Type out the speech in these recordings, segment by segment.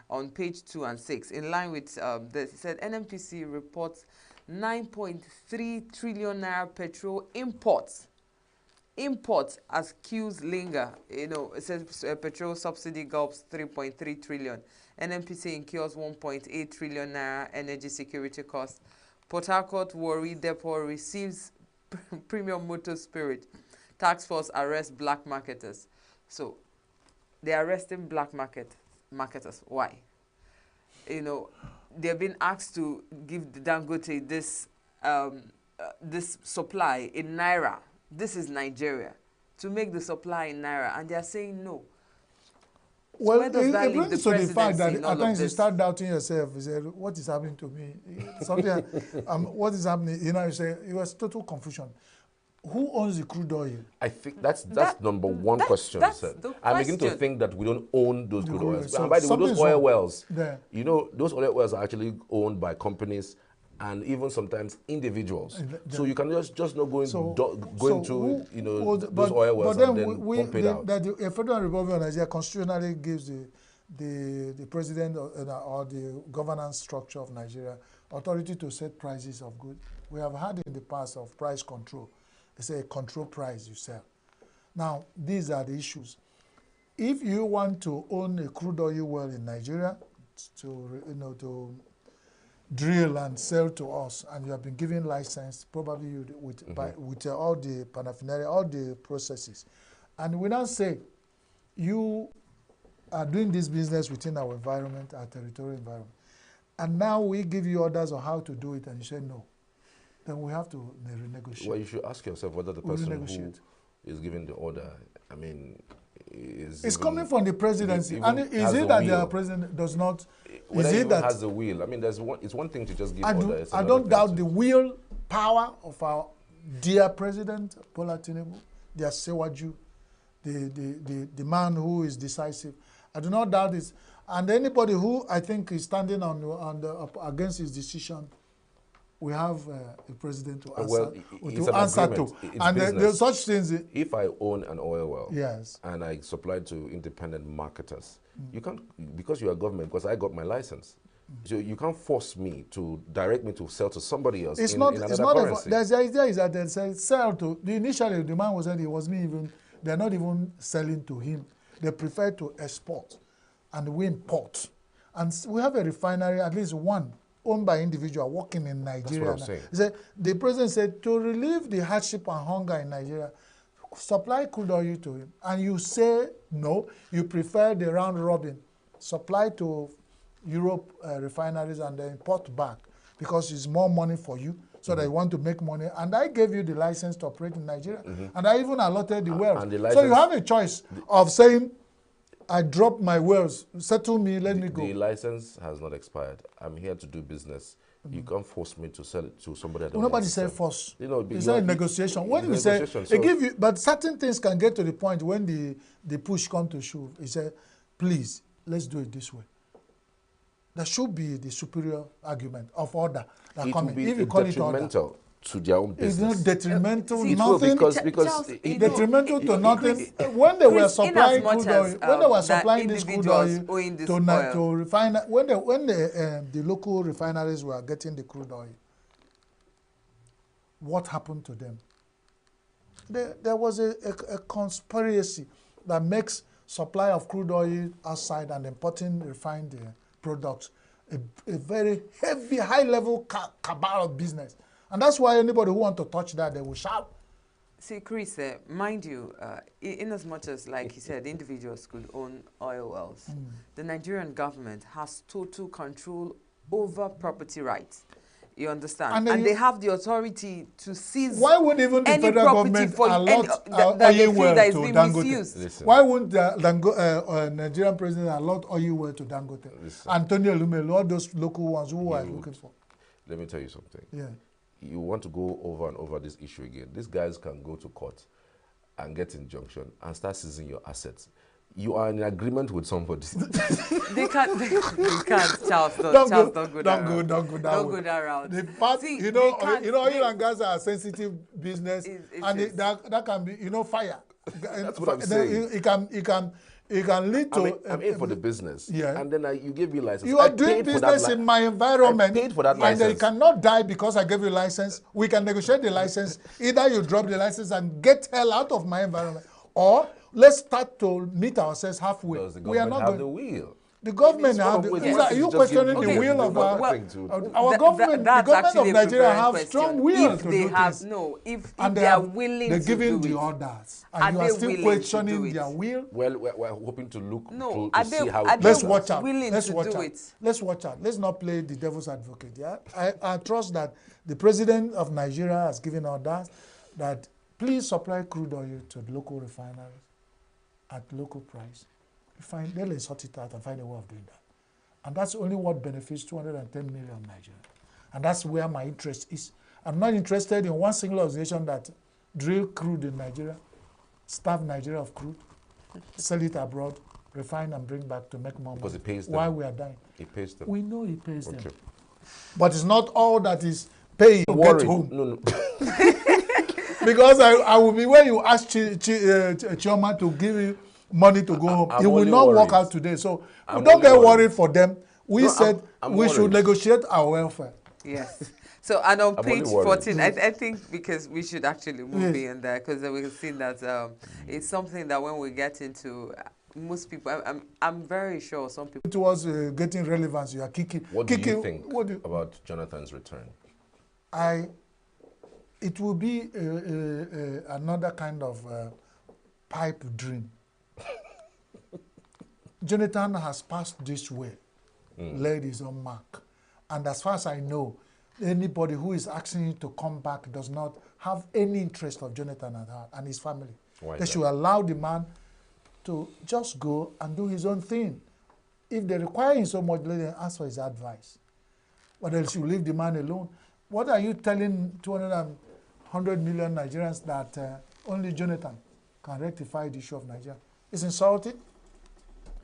on page 2 and 6. In line with this, it said NNPC reports 9.3 trillion naira petrol imports. Imports as queues linger. You know, it says petrol subsidy gulps 3.3 trillion. NNPC incurs 1.8 trillion naira energy security costs. Port Harcourt Warri Depot receives premium motor spirit. Task force arrests black marketers. So they're arresting black marketers. Why? You know, they've been asked to give the Dangote this this supply in naira. This is Nigeria, to make the supply in naira, and they are saying no. Well, where does that leave the to the fact that at times you this? start doubting yourself. You say, "What is happening to me? Something. What is happening?" You know, you say it was total confusion. Who owns the crude oil? I think that's number one question. I'm beginning to think that we don't own those crude oils. So and by the way, those oil wells, there. you know, those oil wells are actually owned by companies and even sometimes individuals. So you can just not go into you know, those oil wells and then pump it out. The Federal Republic of Nigeria constitutionally gives the president or the governance structure of Nigeria authority to set prices of goods. We have had in the past of price control. They say control price you sell. Now, these are the issues. If you want to own a crude oil well in Nigeria to drill and sell to us, and you have been given license, probably with all the paraphernalia, all the processes, and we now say you are doing this business within our environment, our territorial environment, and now we give you orders on how to do it, and you say no, then we have to renegotiate. Well, you should ask yourself whether the person who is giving the order, I mean, it's coming from the presidency, and is it that the president does not? Whether is it that has the will? I mean, it's one thing to just give orders. I don't doubt the will power of our dear president Bola Tinubu, their Sewaju, the man who is decisive. I do not doubt this, and anybody who I think is standing against his decision, we have a president to answer, to. And there's such things. If I own an oil well, yes, and I supply to independent marketers, you can't, because you are government, because I got my license. So you can't force me to direct me to sell to somebody else. It's not currency. The idea is that they say sell to. Initially, the man was saying it wasn't even. They're not even selling to him. They prefer to export, and we import. And we have a refinery, at least one, owned by individual working in Nigeria. That's what I'm saying. The president said to relieve the hardship and hunger in Nigeria, supply crude oil to him. And you say no, you prefer the round robin, supply to Europe refineries and then import back because it's more money for you, so that you want to make money. And I gave you the license to operate in Nigeria. And I even allotted the wells. So you have a choice of saying, I dropped my wells, settle me, let me go. The license has not expired. I'm here to do business. You can't force me to sell it to somebody. Nobody said force. You know, it's a negotiation. When you say, they give you, but certain things can get to the point when the push comes to shove. He said, please, let's do it this way. That should be the superior argument of order that comes. If you call it order. To their own business. It's not detrimental, nothing. Because detrimental to nothing. When they were supplying crude oil, when they were supplying this crude oil to refine, when the local refineries were getting the crude oil, what happened to them? There was a conspiracy that makes supply of crude oil outside and importing refined products a very heavy, high-level cabal of business. And that's why anybody who wants to touch that, they will shout. See, Chris, mind you, in as much as, like he said, individuals could own oil wells, the Nigerian government has total control over property rights. You understand? And they have the authority to seize why would even the federal government allot oil well to Dangote? Why wouldn't the Nigerian president allot oil well to Dangote? Antonio Lumelu, all those local ones who are looking for. Let me tell you something. Yeah. You want to go over and over this issue again. These guys can go to court and get injunction and start seizing your assets. You are in agreement with somebody. They can't, Charles, don't go that route. The fact, see, oil and gas are a sensitive business, that can be, fire. That's what I'm saying. it can lead to... I'm in for the business. Yeah. And then you give me license. You are doing business in my environment. I paid for that license. And you cannot die because I gave you license. We can negotiate the license. Either you drop the license and get hell out of my environment, or let's start to meet ourselves halfway. Does the we are government not have the wheel? The government have the... Are you questioning the will of our government? The government of Nigeria have strong will to do things. No, if they are willing to do it. They're giving the orders. And you are still questioning their will? Well, we're hoping to look to see how... Let's watch out. Let's watch out. Let's watch out. Let's not play the devil's advocate. Yeah, I trust that the president of Nigeria has given orders that please supply crude oil to the local refineries at local price. They'll sort it out and find a way of doing that. And that's only what benefits 210 million Nigerians. And that's where my interest is. I'm not interested in one single organization that drill crude in Nigeria, starve Nigeria of crude, sell it abroad, refine and bring back to make more money. Because it pays them. While we are dying. It pays them. We know it pays them. But it's not all that is paying to get home. No. Because I will be where you ask Chioma to give you money to go home. It will not work out today. So we don't get worried for them. We said we should negotiate our welfare. Yes. So, and on page 14, I think because we should actually move beyond that, because we've seen that it's something that when we get into, most people, I'm very sure some people... Towards getting relevance, you are kicking... What do you think about Jonathan's return? It will be another kind of pipe dream. Jonathan has passed this way, laid his own mark. And as far as I know, anybody who is asking him to come back does not have any interest of Jonathan at heart and his family. They should allow the man to just go and do his own thing. If they require him so much, let them ask for his advice. But they should leave the man alone. What are you telling 200 million Nigerians that only Jonathan can rectify the issue of Nigeria? It's insulting.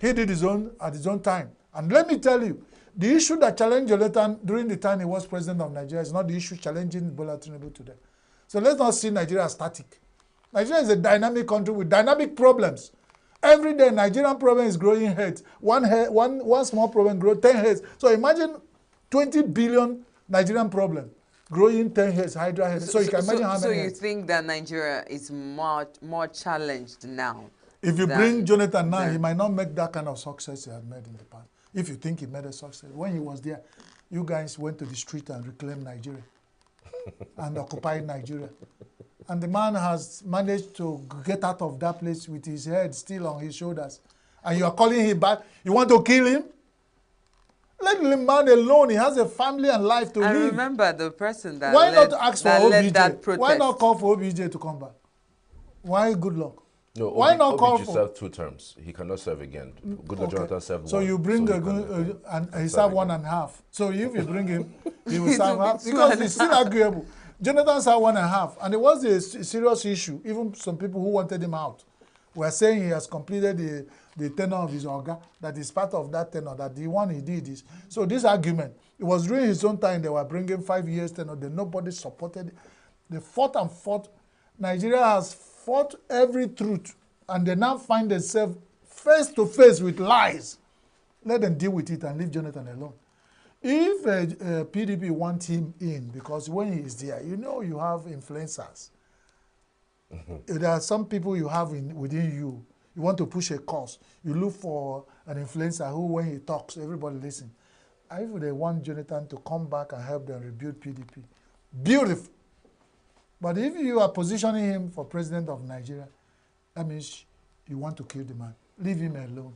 He did his own at his own time. And let me tell you, the issue that challenged Jonathan during the time he was president of Nigeria is not the issue challenging Bola Tinubu today. So let's not see Nigeria as static. Nigeria is a dynamic country with dynamic problems. Every day, Nigerian problem is growing heads. One small problem grows 10 heads. So imagine 20 billion Nigerian problem growing 10 heads, Hydra heads. So you can imagine how many. So you think that Nigeria is more challenged now? If you bring Jonathan now, he might not make that kind of success he had made in the past. If you think he made a success. When he was there, you guys went to the street and reclaimed Nigeria and occupied Nigeria. And the man has managed to get out of that place with his head still on his shoulders. And you are calling him back. You want to kill him? Let the man alone. He has a family and life to live. I remember the person that Why led, not ask for OBJ? that protest. Why not call for OBJ to come back? Why good luck? No, why not call for... served 2 terms. He cannot serve again. Goodluck Jonathan served 1. So you bring and he served 1.5. So if you bring him, he will serve half. Because it's still arguable. Jonathan served 1.5. And it was a serious issue. Even some people who wanted him out were saying he has completed the tenure of his orga, that is part of that tenure, that the one he did is. So this argument, it was during his own time they were bringing 5 years tenure, then nobody supported it. They fought and fought. Nigeria has fought every truth, and they now find themselves face to face with lies. Let them deal with it and leave Jonathan alone. If PDP want him in, because when he is there, you know you have influencers. There are some people you have within you. You want to push a cause. You look for an influencer who, when he talks, everybody listen. If they want Jonathan to come back and help them rebuild PDP, beautiful. But if you are positioning him for president of Nigeria, that means you want to kill the man. Leave him alone.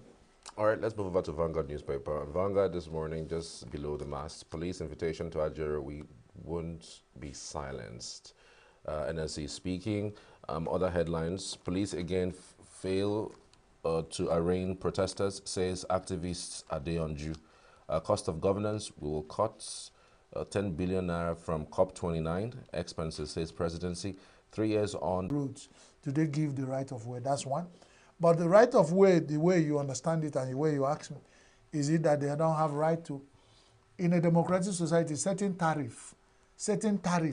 All right, let's move over to Vanguard newspaper. Vanguard this morning, just below the mast, police invitation to Algeria, we won't be silenced. NSC speaking. Other headlines, police again fail to arraign protesters, says activists are day on due. Cost of governance, we will cut 10 billion naira from COP29 expenses, says presidency. 3 years on. Routes. Do they give the right of way? That's one. But the right of way, the way you understand it and the way you ask me, is it that they don't have right to? In a democratic society, certain tariff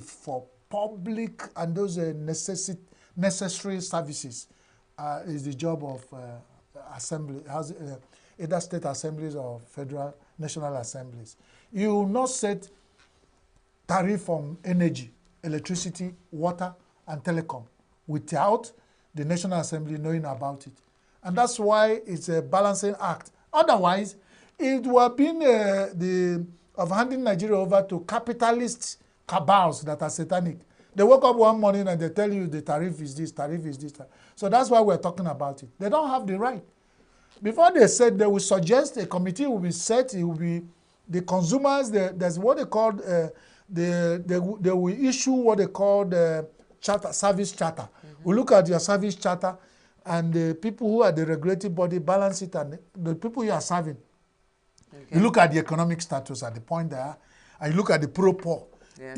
for public and those necessary services is the job of assembly, either state assemblies or federal national assemblies. You will not set tariff on energy, electricity, water, and telecom without the National Assembly knowing about it. And that's why it's a balancing act. Otherwise, it would have been of handing Nigeria over to capitalist cabals that are satanic. They wake up one morning and they tell you the tariff is this, tariff is this. So that's why we're talking about it. They don't have the right. Before they said, they will suggest a committee will be set, it will be the consumers, there's what they call, they will issue what they call the charter, service charter. We look at your service charter and the people who are the regulatory body balance it, and the people you are serving. Okay. You look at the economic status at the point there, and you look at the pro-poor. Yeah.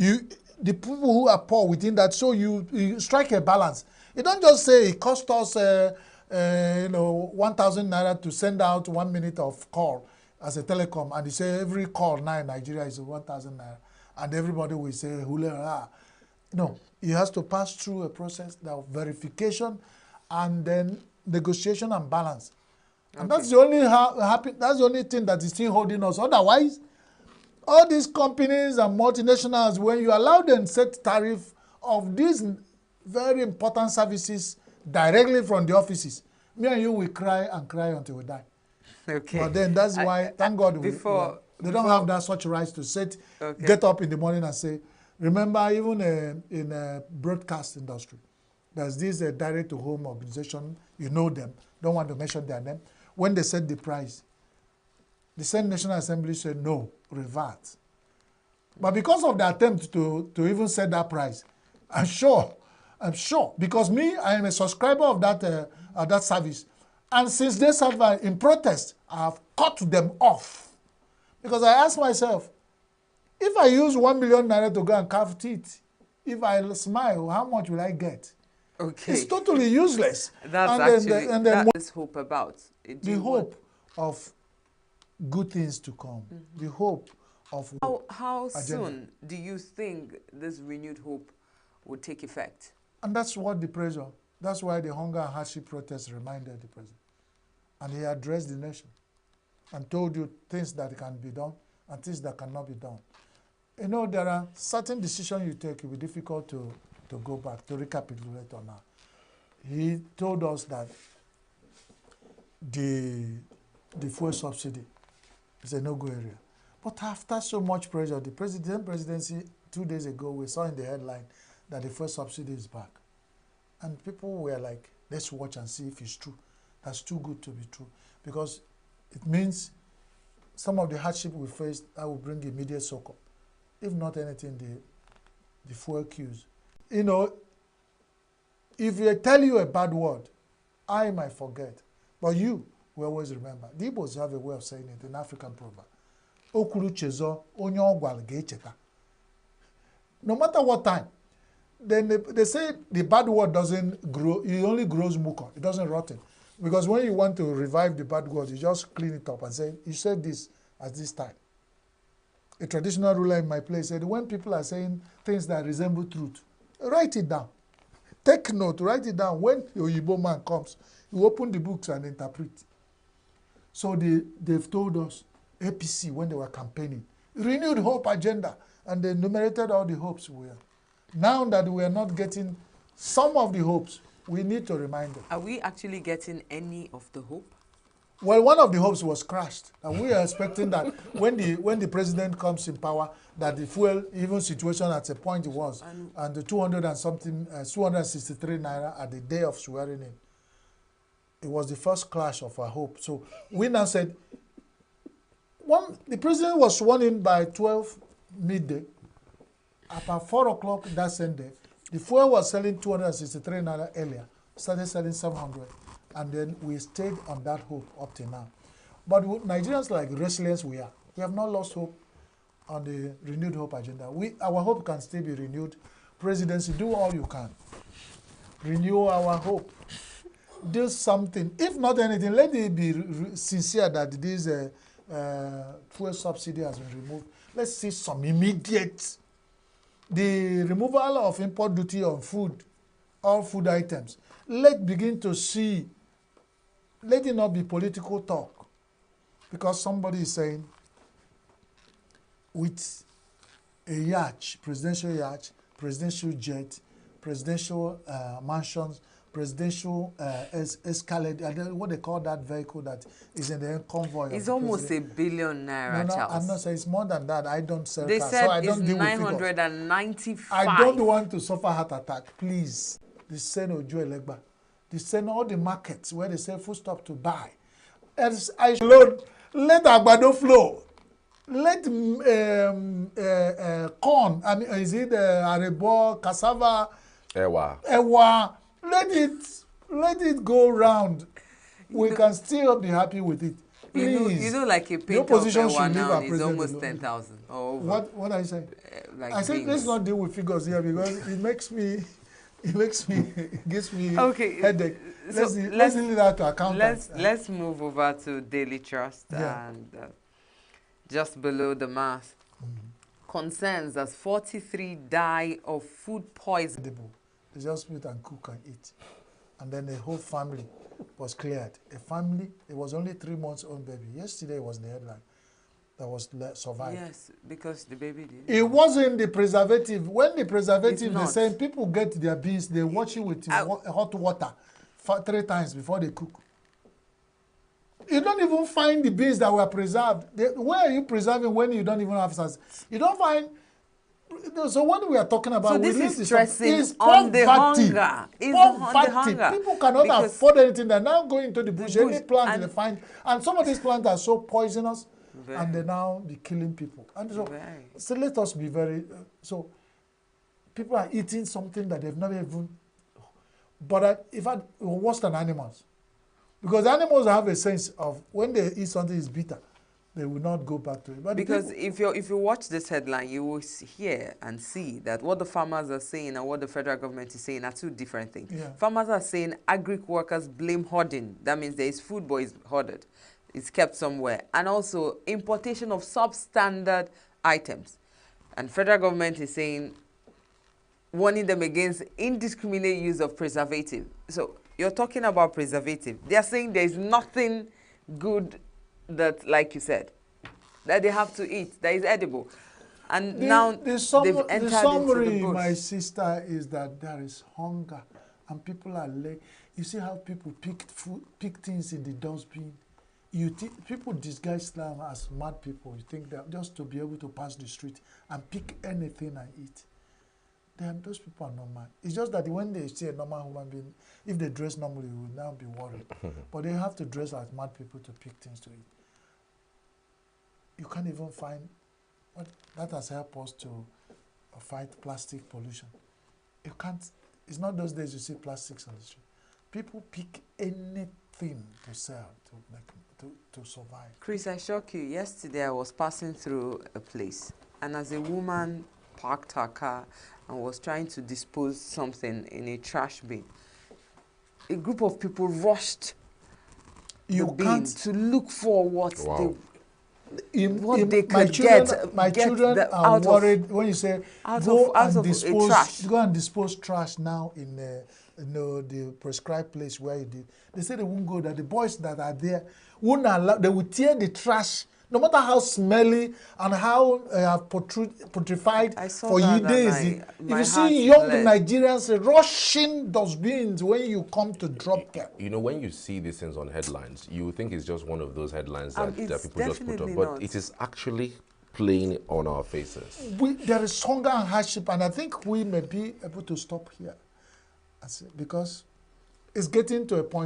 The people who are poor within that, so you strike a balance. You don't just say it cost us 1,000 naira to send out 1 minute of call as a telecom, and you say every call now in Nigeria is 1,000 naira, and everybody will say hula. No, it has to pass through a process of verification and then negotiation and balance. Okay. And that's the only that's the only thing that is still holding us. Otherwise, all these companies and multinationals, when you allow them set tariff of these very important services directly from the offices, me and you will cry and cry until we die. Okay. But then that's why, thank God, they don't have that such rights to set, get up in the morning and say, remember, even in a broadcast industry, there's this direct-to-home organization, you know them, don't want to mention their name. When they set the price, the Senate National Assembly said, no, revert. But because of the attempt to even set that price, I'm sure, because me, I am a subscriber of that service. And since they serve in protest, I have cut them off. Because I asked myself, if I use 1 million naira to go and carve teeth, if I smile, how much will I get? Okay. It's totally useless. That's that's hope about. The hope of good things to come. The hope of how soon do you think this renewed hope will take effect? And that's what the pressure, that's why the hunger and hardship protests reminded the president. And he addressed the nation and told you things that can be done and things that cannot be done. You know, there are certain decisions you take, it will be difficult to go back, to recapitulate on now. He told us that the fuel subsidy is a no-go area. But after so much pressure, the presidency 2 days ago, we saw in the headline that the fuel subsidy is back. And people were like, let's watch and see if it's true. That's too good to be true. Because it means some of the hardship we faced, that will bring immediate succor. If not anything, the fuel queues. You know, if they tell you a bad word, I might forget. But you will always remember. The Igbos have a way of saying it, an African proverb. Okuru chezo, onye ogwal ga-echeta. No matter what time, then they say the bad word doesn't grow, it only grows mucor, it doesn't rotten. Because when you want to revive the bad word, you just clean it up and say, you said this at this time. A traditional ruler in my place said, when people are saying things that resemble truth, write it down. Take note, write it down. When your Igbo man comes, you open the books and interpret. So they've told us, APC, when they were campaigning, renewed hope agenda, and they enumerated all the hopes we are. Now that we are not getting some of the hopes, we need to remind them. Are we actually getting any of the hope? Well, one of the hopes was crushed, and we are expecting that when the president comes in power, that the fuel even situation at a point it was, and the 263 naira at the day of swearing in, it was the first clash of our hope. So we now said, the president was sworn in by 12 midday. About 4 o'clock that same day, the fuel was selling 263 naira earlier, started selling 700. And then we stayed on that hope up to now. But Nigerians, like resilience we are, we have not lost hope on the renewed hope agenda. Our hope can still be renewed. Presidency, do all you can. Renew our hope. Do something. If not anything, let it be sincere that this fuel subsidy has been removed. Let's see some immediate. The removal of import duty on food, all food items. Let's begin to see let it not be political talk, because somebody is saying with a yacht, presidential jet, presidential mansions, presidential escalade, what they call that vehicle that is in the convoy. It's almost president. $1 billion, No, Charles. I'm not saying it's more than that. I don't sell They cars, said so I it's don't deal with figures. 995. I don't want to suffer heart attack, please. They send Ojo Elegba. They send all the markets where they say food stop to buy. As I load, let Agbado flow. Let corn, I mean, is it arebo, cassava, ewa, let it go round. We can still be happy with it. Please. You know, like a pint of ewa now is almost 10,000 or over. What are you saying? Like I said let's not deal with figures here, because it gives me okay. headache. So let's leave that to accountants. Let's move over to Daily Trust, Yeah. and just below the mass. Concerns as 43 die of food poisoning. They just meet and cook and eat. And then the whole family was cleared. A family, it was only 3 months old baby. Yesterday was the headline that was survived. Yes, because the baby did. It wasn't the preservative. When the preservative, they say people get their beans, they wash it with hot water 3 times before they cook. You don't even find the beans that were preserved. Where are you preserving when you don't even have sense? You don't find. So what we are talking about, so this is stressing on the hunger. Poverty. People cannot afford anything. They're now going into the bush. Any plant they find, and some of these plants are so poisonous, and they now be killing people. And so let us be very. So people are eating something that they've never even. But worse than animals. Because animals have a sense of when they eat something is bitter, they will not go back to it. But because if you watch this headline, you will hear and see that what the farmers are saying and what the federal government is saying are 2 different things. Yeah. Farmers are saying agric workers blame hoarding. That means there is food, but it's hoarded. It's kept somewhere. And also importation of substandard items. And federal government is saying, warning them against indiscriminate use of preservative. So you're talking about preservative. They are saying there is nothing good that, like you said, that they have to eat, that is edible. And now they've entered into the summary, bush. my sister, is that there is hunger and people are late. You see how people pick things in the dustbin. People disguise them as mad people. You think that just to be able to pass the street and pick anything and eat. Those people are not mad. It's just that when they see a normal human being, if they dress normally, we will now be worried. But they have to dress like mad people to pick things to eat. You can't even find that has helped us to fight plastic pollution. You can't. It's not those days you see plastics on the street. People pick anything to sell to survive. Chris, I shock you. Yesterday I was passing through a place, and as a woman parked her car and was trying to dispose something in a trash bin, a group of people rushed the bin to look for what they could get. My children are worried when you say go and dispose trash now in the prescribed place where you did. They say they won't go there. The boys that are there won't allow. They will tear the trash. No matter how smelly and how putrefied for you days. If you see young Nigerians rushing dustbins when you come to drop them. You know, when you see these things on headlines, you think it's just one of those headlines that people just put up. But it is actually playing on our faces. There is hunger and hardship, and I think we may be able to stop here. Because it's getting to a point